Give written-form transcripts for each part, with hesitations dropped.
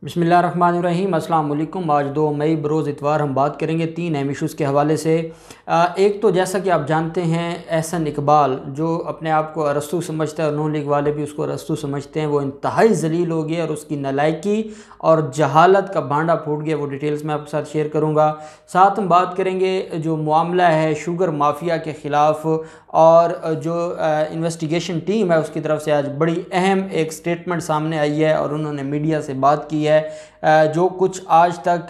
बिस्मिल्लाहिर्रहमानिर्रहीम। अस्सलाम वालेकुम। आज 2 मई बरोज़ इतवार हम बात करेंगे 3 अहम इशूज़ के हवाले से। एक तो जैसा कि आप जानते हैं एहसन इकबाल जो अपने आप को अरस्तू समझता है और नून लीग वाले भी उसको अरस्तू समझते हैं, वो इंतहाई ज़लील हो गया और उसकी नालायकी और जहालत का भांडा फूट गया। वो डिटेल्स मैं आपके साथ शेयर करूँगा। साथ हम बात करेंगे जो मामला है शुगर माफिया के ख़िलाफ़ और जो इन्वेस्टिगेशन टीम है उसकी तरफ से आज बड़ी अहम एक स्टेटमेंट सामने आई है और उन्होंने मीडिया से बात की है। जो कुछ आज तक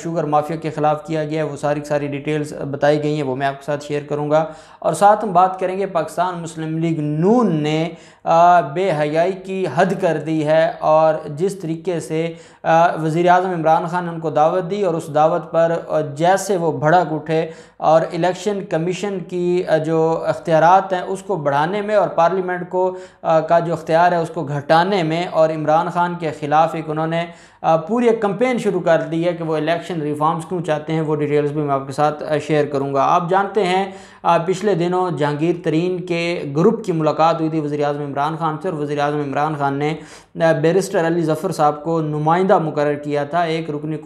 शुगर माफिया के ख़िलाफ़ किया गया है वो सारी डिटेल्स बताई गई हैं, वो मैं आपके साथ शेयर करूंगा। और साथ हम बात करेंगे पाकिस्तान मुस्लिम लीग नून ने बेहयाई की हद कर दी है और जिस तरीके से वज़ीर आज़म इमरान खान ने उनको दावत दी और उस दावत पर जैसे वो भड़क उठे और इलेक्शन कमीशन की जो अख्तियारात हैं उसको बढ़ाने में और पार्लियामेंट को का जो अख्तियार है उसको घटाने में और इमरान खान के ख़िलाफ़ एक उन्होंने पूरी एक कंपेन शुरू कर दी है कि वो इलेक्शन रिफॉर्म्स क्यों चाहते हैं। वो डिटेल्स भी मैं आपके साथ शेयर करूंगा। आप जानते हैं पिछले दिनों जहांगीर तरीन के ग्रुप की मुलाकात हुई थी वज़ीर आज़म इमरान खान से और वज़ीर आज़म इमरान खान ने बैरिस्टर अली ज़फ़र साहब को नुमाइंदा मुकर्रर किया था, एक रुकनी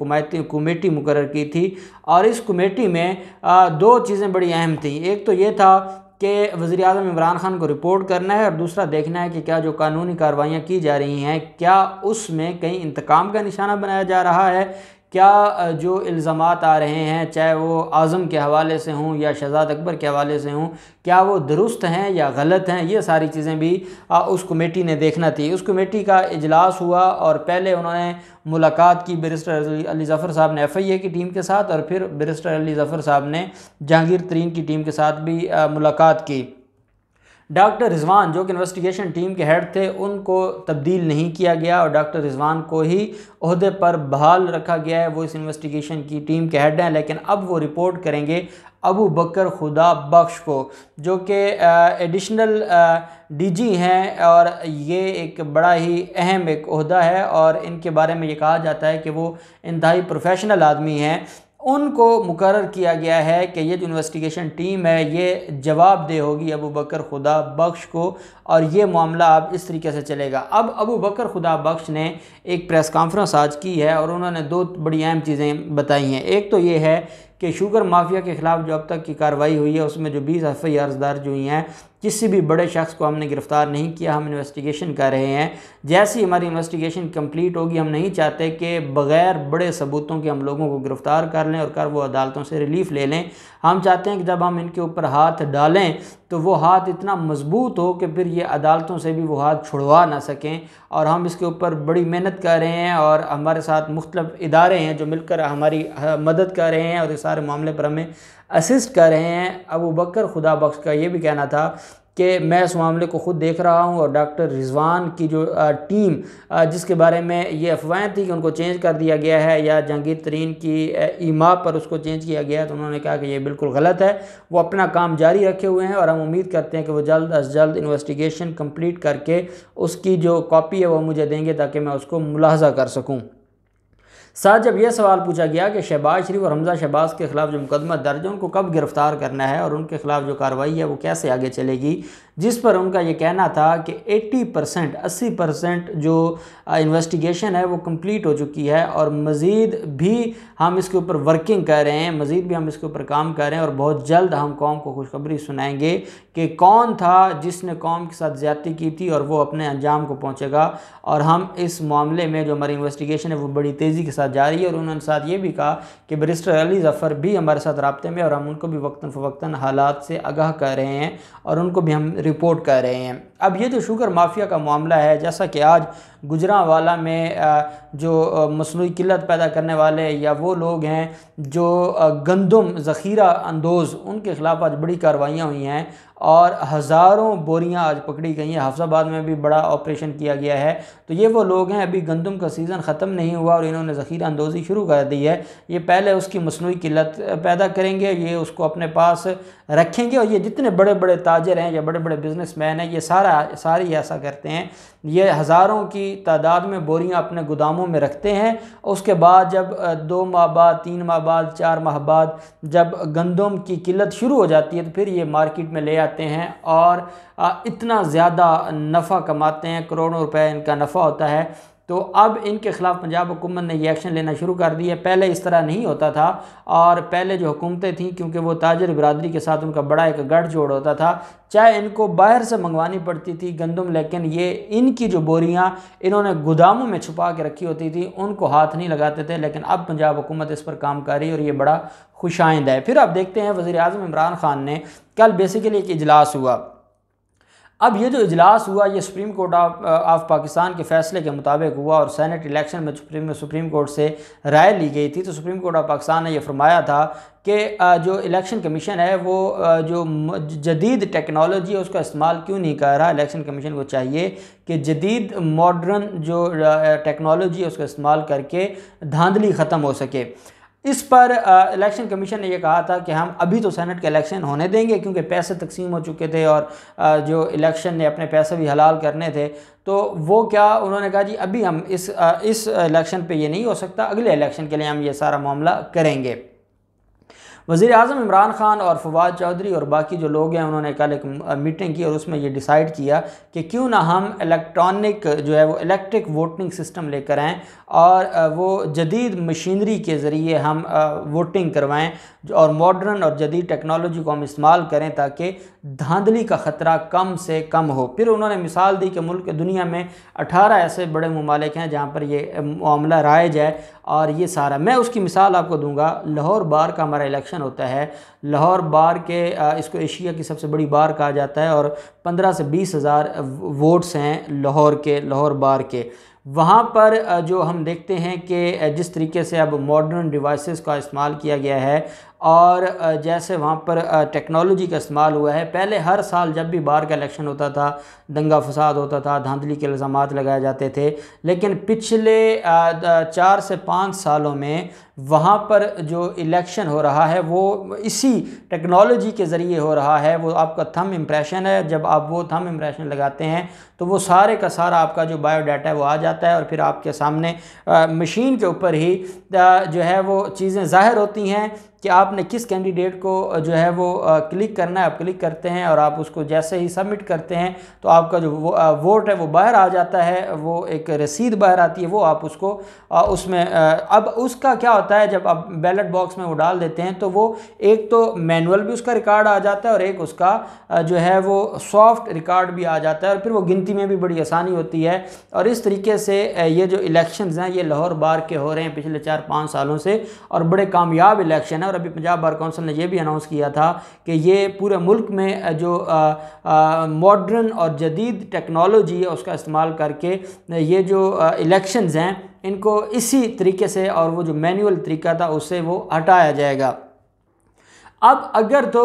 कमेटी मुकर्रर की थी और इस कमेटी में 2 चीज़ें बड़ी अहम थी। एक तो ये था कि वज़ीर आज़म इमरान खान को रिपोर्ट करना है और दूसरा देखना है कि क्या जो कानूनी कार्रवाइयाँ की जा रही हैं क्या उसमें कहीं इंतकाम का निशाना बनाया जा रहा है, क्या जो इल्ज़ामात आ रहे हैं चाहे वो आज़म के हवाले से हों या शहज़ाद अकबर के हवाले से हों क्या वो दुरुस्त हैं या गलत हैं। ये सारी चीज़ें भी उस कमेटी ने देखना थी। उस कमेटी का इजलास हुआ और पहले उन्होंने मुलाकात की बैरिस्टर अली ज़फ़र साहब ने FIA की टीम के साथ और फिर बैरिस्टर अली ज़फ़र साहब ने जहांगीर तरीन की टीम के साथ भी मुलाकात की। डॉक्टर रिजवान जो कि इन्वेस्टिगेशन टीम के हेड थे उनको तब्दील नहीं किया गया और डॉक्टर रिजवान को ही ओहदे पर बहाल रखा गया है। वो इस इन्वेस्टिगेशन की टीम के हेड हैं, लेकिन अब वो रिपोर्ट करेंगे अबू बकर खुदा बख्श को जो कि एडिशनल DG हैं और ये एक बड़ा ही अहम एक ओहदा है और इनके बारे में ये कहा जाता है कि वो इंतहाई प्रोफेशनल आदमी हैं। उनको मुकर्रर किया गया है कि ये जो इन्वेस्टिगेशन टीम है ये जवाबदेह होगी अबू बकर खुदा बख्श को और ये मामला अब इस तरीके से चलेगा। अब अबू बकर खुदा बख्श ने एक प्रेस कॉन्फ्रेंस आज की है और उन्होंने 2 बड़ी अहम चीज़ें बताई हैं। एक तो ये है कि शुगर माफिया के ख़िलाफ़ जो अब तक की कार्रवाई हुई है उसमें जो 20 FIRs दर्ज हुई हैं किसी भी बड़े शख्स को हमने गिरफ़्तार नहीं किया, हम इन्वेस्टिगेशन कर रहे हैं। जैसी हमारी इन्वेस्टिगेशन कंप्लीट होगी हम नहीं चाहते कि बग़ैर बड़े सबूतों के हम लोगों को गिरफ़्तार कर लें और कर वो अदालतों से रिलीफ़ ले लें। हम चाहते हैं कि जब हम इनके ऊपर हाथ डालें तो वो हाथ इतना मजबूत हो कि फिर ये अदालतों से भी वो हाथ छुड़वा ना सकें और हम इसके ऊपर बड़ी मेहनत कर रहे हैं और हमारे साथ मुख्तलिफ इदारे हैं जो मिलकर हमारी मदद कर रहे हैं और इस सारे मामले पर हमें असिस्ट कर रहे हैं। अबू बकर खुदा बख्श का ये भी कहना था कि मैं इस मामले को ख़ुद देख रहा हूँ और डॉक्टर रिजवान की जो टीम जिसके बारे में ये अफवाहें थी कि उनको चेंज कर दिया गया है या जहांगीर तरीन की ईमा पर उसको चेंज किया गया है तो उन्होंने कहा कि ये बिल्कुल गलत है। वो अपना काम जारी रखे हुए हैं और हम उम्मीद करते हैं कि वो जल्द अज जल्द इन्वेस्टिगेशन कंप्लीट करके उसकी जो कॉपी है वो मुझे देंगे ताकि मैं उसको मुलाहजा कर सकूँ। साथ जब यह सवाल पूछा गया कि शहबाज शरीफ और हमजा शहबाज के ख़िलाफ़ जो मुकदमा दर्ज है उनको कब गिरफ़्तार करना है और उनके ख़िलाफ़ जो कार्रवाई है वो कैसे आगे चलेगी, जिस पर उनका ये कहना था कि 80% जो इन्वेस्टिगेशन है वो कंप्लीट हो चुकी है और मज़ीद भी हम इसके ऊपर वर्किंग कर रहे हैं, मज़ीद भी हम इसके ऊपर काम कर रहे हैं और बहुत जल्द हम कौम को खुशखबरी सुनाएंगे कि कौन था जिसने कौम के साथ ज़्यादती की थी और वो अपने अंजाम को पहुँचेगा। और हम इस मामले में जो हमारी इन्वेस्टिगेशन है वो बड़ी तेज़ी के साथ जारी है और उन्होंने साथ ये भी कहा कि बैरिस्टर अली ज़फ़र भी हमारे साथ राब्ते में और हम उनको भी वक्तन फ़वक्तन हालात से आगाह कर रहे हैं और उनको भी हम रिपोर्ट कर रहे हैं। अब ये जो शुगर माफिया का मामला है जैसा कि आज गुजरांवाला में जो मसनूई किल्लत पैदा करने वाले या वो लोग हैं जो गंदम ज़ख़ीरा अंदोज़ उनके ख़िलाफ़ आज बड़ी कार्रवाइयाँ हुई हैं और हज़ारों बोरियां आज पकड़ी गई हैं। हाफिज़ाबाद में भी बड़ा ऑपरेशन किया गया है। तो ये वो लोग हैं, अभी गंदम का सीज़न ख़त्म नहीं हुआ और इन्होंने ज़ख़ीरा अंदोज़ी शुरू कर दी है। ये पहले उसकी मसनूई किल्लत पैदा करेंगे, ये उसको अपने पास रखेंगे और ये जितने बड़े बड़े ताजर हैं या बड़े बड़े बिजनेसमैन हैं ये सारी ऐसा करते हैं। ये हज़ारों की तादाद में बोरियां अपने गोदामों में रखते हैं। उसके बाद जब 2 माह बाद, 3 माह बाद, 4 माह बाद जब गंदम की किल्लत शुरू हो जाती है तो फिर ये मार्केट में ले आते हैं और इतना ज़्यादा नफ़ा कमाते हैं, करोड़ों रुपए इनका नफ़ा होता है तो अब इनके ख़िलाफ़ पंजाब हुकूमत ने ये एक्शन लेना शुरू कर दिया। पहले इस तरह नहीं होता था, और पहले जो हुकूमतें थीं, क्योंकि वो ताजर बरादरी के साथ उनका बड़ा एक गठजोड़ होता था, चाहे इनको बाहर से मंगवानी पड़ती थी गंदम, लेकिन ये इनकी जो बोरियां इन्होंने गोदामों में छुपा के रखी होती थी, उनको हाथ नहीं लगाते थे। लेकिन अब पंजाब हुकूमत इस पर काम कर रही है और ये बड़ा खुशाइंद है। फिर आप देखते हैं वज़ीर आज़म इमरान खान ने कल बेसिकली एक इजलास हुआ। अब ये जो इजलास हुआ ये सुप्रीम कोर्ट ऑफ पाकिस्तान के फ़ैसले के मुताबिक हुआ, और सेनेट इलेक्शन में सुप्रीम कोर्ट से राय ली गई थी। तो सुप्रीम कोर्ट ऑफ पाकिस्तान ने यह फरमाया था कि जो इलेक्शन कमीशन है वो जो जदीद टेक्नोलॉजी है उसका इस्तेमाल क्यों नहीं कर रहा। इलेक्शन कमीशन को चाहिए कि जदीद मॉडर्न जो टेक्नोलॉजी है उसका इस्तेमाल करके धांधली ख़त्म हो सके। इस पर इलेक्शन कमीशन ने यह कहा था कि हम अभी तो सेनेट के इलेक्शन होने देंगे, क्योंकि पैसे तकसीम हो चुके थे और जो इलेक्शन ने अपने पैसे भी हलाल करने थे। तो वो क्या उन्होंने कहा जी अभी हम इस इलेक्शन पे ये नहीं हो सकता, अगले इलेक्शन के लिए हम ये सारा मामला करेंगे। वज़ीर आज़म इमरान खान और फवाद चौधरी और बाकी जो लोग हैं उन्होंने कल एक मीटिंग की और उसमें ये डिसाइड किया कि क्यों ना हम इलेक्ट्रॉनिक जो है वो इलेक्ट्रिक वोटिंग सिस्टम लेकर आएँ और वो जदीद मशीनरी के ज़रिए हम वोटिंग करवाएं और मॉडर्न और जदीद टेक्नोलॉजी को हम इस्तेमाल करें ताकि धांधली का ख़तरा कम से कम हो। फिर उन्होंने मिसाल दी कि मुल्क दुनिया में 18 ऐसे बड़े ममालिक हैं जहाँ पर ये मामला राइज है, और ये सारा मैं उसकी मिसाल आपको दूंगा। लाहौर बार का हमारा इलेक्शन होता है। लाहौर बार के इसको एशिया की सबसे बड़ी बार कहा जाता है, और 15 से 20 हज़ार वोट्स हैं लाहौर बार के। वहाँ पर जो हम देखते हैं कि जिस तरीके से अब मॉडर्न डिवाइसेस का इस्तेमाल किया गया है और जैसे वहाँ पर टेक्नोलॉजी का इस्तेमाल हुआ है। पहले हर साल जब भी बार का इलेक्शन होता था दंगा फसाद होता था, धांधली के इल्ज़ामात लगाए जाते थे, लेकिन पिछले 4 से 5 सालों में वहाँ पर जो इलेक्शन हो रहा है वो इसी टेक्नोलॉजी के ज़रिए हो रहा है। वो आपका थंब इम्प्रेशन है, जब आप वो थंब इम्प्रेशन लगाते हैं तो वो सारे का सारा आपका जो बायोडाटा है वो आ जाता है, और फिर आपके सामने मशीन के ऊपर ही जो है वो चीज़ें ज़ाहिर होती हैं कि आपने किस कैंडिडेट को जो है वो क्लिक करना है। आप क्लिक करते हैं और आप उसको जैसे ही सबमिट करते हैं तो आपका जो वोट है वो बाहर आ जाता है, वो एक रसीद बाहर आती है, वो आप उसको उसमें अब उसका क्या होता है जब आप बैलेट बॉक्स में वो डाल देते हैं तो वो एक तो मैनुअल भी उसका रिकॉर्ड आ जाता है और एक उसका जो है वो सॉफ्ट रिकॉर्ड भी आ जाता है, और फिर वो गिनती में भी बड़ी आसानी होती है। और इस तरीके से ये जो इलेक्शंस हैं ये लाहौर बार के हो रहे हैं पिछले 4-5 सालों से, और बड़े कामयाब इलेक्शन है। और अभी पंजाब बार काउंसिल ने यह भी अनाउंस किया था कि ये पूरे मुल्क में जो मॉडर्न और जदीद टेक्नोलॉजी है उसका इस्तेमाल करके ये जो इलेक्शंस हैं इनको इसी तरीके से और वो जो मैनुअल तरीका था उससे वो हटाया जाएगा। अब अगर तो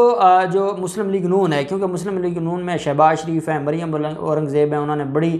जो मुस्लिम लीग नून है, क्योंकि मुस्लिम लीग नून में शहबाज शरीफ हैं, मरीम औरंगज़ेब हैं, उन्होंने बड़ी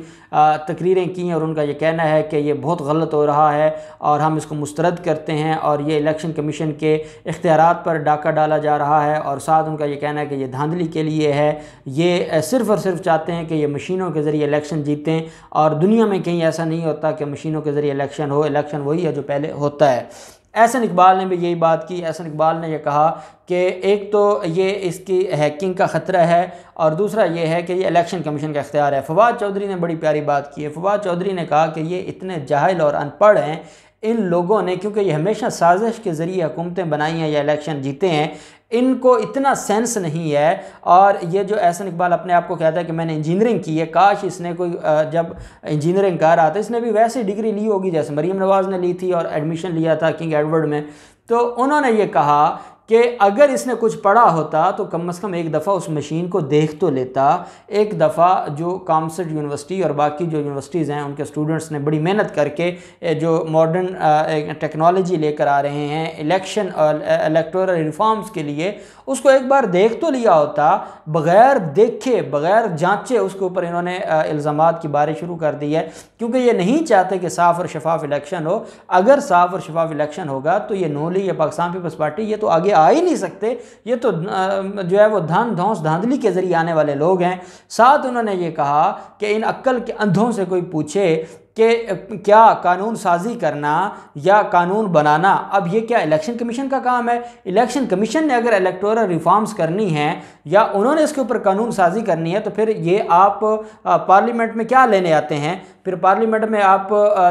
तकरीरें की हैं और उनका ये कहना है कि ये बहुत गलत हो रहा है और हम इसको मुस्तरद करते हैं और ये इलेक्शन कमीशन के इख्तियारात पर डाका डाला जा रहा है। और साथ उनका ये कहना है कि ये धांधली के लिए है, ये सिर्फ़ और सिर्फ चाहते हैं कि ये मशीनों के ज़रिए इलेक्शन जीतें, और दुनिया में कहीं ऐसा नहीं होता कि मशीनों के ज़रिए इलेक्शन हो। इलेक्शन वही है जो पहले होता है। एहसन इकबाल ने भी यही बात की। एहसन इकबाल ने यह कहा कि एक तो ये इसकी हैकिंग का ख़तरा है और दूसरा ये है कि ये इलेक्शन कमीशन का इख्तियार है। फवाद चौधरी ने बड़ी प्यारी बात की है। फवाद चौधरी ने कहा कि ये इतने जाहिल और अनपढ़ हैं इन लोगों ने, क्योंकि ये हमेशा साजिश के ज़रिए हुकूमतें बनाई हैं या इलेक्शन जीते हैं, इनको इतना सेंस नहीं है। और ये जो एहसन इकबाल अपने आप को कहता है कि मैंने इंजीनियरिंग की है, काश इसने कोई जब इंजीनियरिंग कर रहा था इसने भी वैसे डिग्री ली होगी जैसे मरीम नवाज़ ने ली थी और एडमिशन लिया था किंग एडवर्ड में। तो उन्होंने ये कहा कि अगर इसने कुछ पढ़ा होता तो कम से कम एक दफ़ा उस मशीन को देख तो लेता। एक दफ़ा जो कामसट यूनिवर्सिटी और बाकी जो यूनिवर्सिटीज़ हैं उनके स्टूडेंट्स ने बड़ी मेहनत करके जो मॉडर्न टेक्नोलॉजी लेकर आ रहे हैं इलेक्शन और इलेक्टोरल रिफॉर्म्स के लिए, उसको एक बार देख तो लिया होता। बग़ैर देखे बग़ैर जांचे उसके ऊपर इन्होंने इल्ज़ामात की बारिश शुरू कर दी है, क्योंकि ये नहीं चाहते कि साफ़ और शफाफ इलेक्शन हो। अगर साफ़ और शफाफ इलेक्शन होगा तो ये नून लीग या पाकिस्तान पीपल्स पार्टी ये तो आगे आ ही नहीं सकते। ये तो जो है वो धन धौंस धांधली के ज़रिए आने वाले लोग हैं। साथ उन्होंने ये कहा कि इन अक्ल के अंधों से कोई पूछे कि क्या कानून साजी करना या कानून बनाना अब ये क्या इलेक्शन कमीशन का काम है। इलेक्शन कमीशन ने अगर इलेक्टोरल रिफॉर्म्स करनी है या उन्होंने इसके ऊपर कानून साजी करनी है तो फिर ये आप पार्लियामेंट में क्या लेने आते हैं। फिर पार्लियामेंट में आप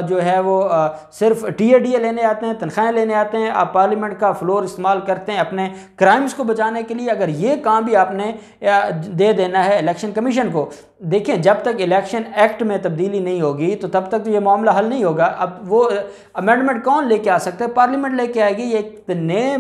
जो है वो सिर्फ टीए लेने आते हैं, तनख्वाहें लेने आते हैं, आप पार्लियामेंट का फ्लोर इस्तेमाल करते हैं अपने क्राइम्स को बचाने के लिए। अगर ये काम भी आपने दे देना है इलेक्शन कमीशन को, देखें जब तक इलेक्शन एक्ट में तब्दीली नहीं होगी तो तब तक तो ये मामला हल नहीं होगा। अब वो अमेंडमेंट कौन लेके आ सकता है? पार्लियामेंट लेके आएगी। ये इतने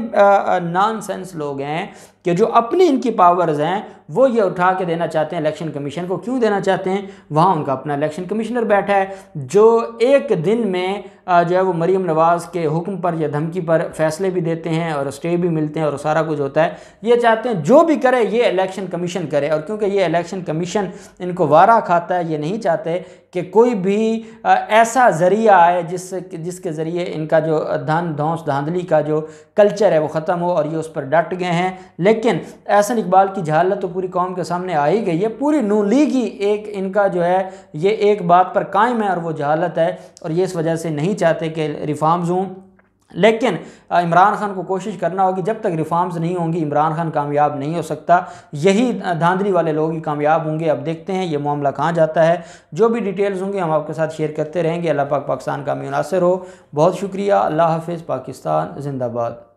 नॉनसेंस लोग हैं कि जो अपनी इनकी पावर्स हैं वो ये उठा के देना चाहते हैं इलेक्शन कमीशन को। क्यों देना चाहते हैं? वहाँ उनका अपना इलेक्शन कमिश्नर बैठा है जो एक दिन में जो है वो मरीम नवाज़ के हुक्म पर या धमकी पर फैसले भी देते हैं और स्टे भी मिलते हैं और सारा कुछ होता है। ये चाहते हैं जो भी करे ये इलेक्शन कमीशन करे, और क्योंकि ये इलेक्शन कमीशन इनको वारा खाता है, ये नहीं चाहते कि कोई भी ऐसा ज़रिया आए जिसके ज़रिए इनका जो धौंस धांधली का जो कल्चर है वो ख़त्म हो, और ये उस पर डट गए हैं। लेकिन एहसन इकबाल की जहालत तो पूरी कौम के सामने आ ही गई है। पूरी नून लीग ही एक इनका जो है ये एक बात पर कायम है और वो जहालत है, और ये इस वजह से नहीं चाहते कि रिफॉर्म्स हों। लेकिन इमरान खान को कोशिश करना होगी, जब तक रिफॉर्म्स नहीं होंगी इमरान खान कामयाब नहीं हो सकता। यही धांधली वाले लोग ही कामयाब होंगे। अब देखते हैं ये मामला कहाँ जाता है। जो भी डिटेल्स होंगी हम आपके साथ शेयर करते रहेंगे। अल्लाह पाक पाकिस्तान का मुनासिर हो। बहुत शुक्रिया। अल्लाह हाफ़िज़। पाकिस्तान जिंदाबाद।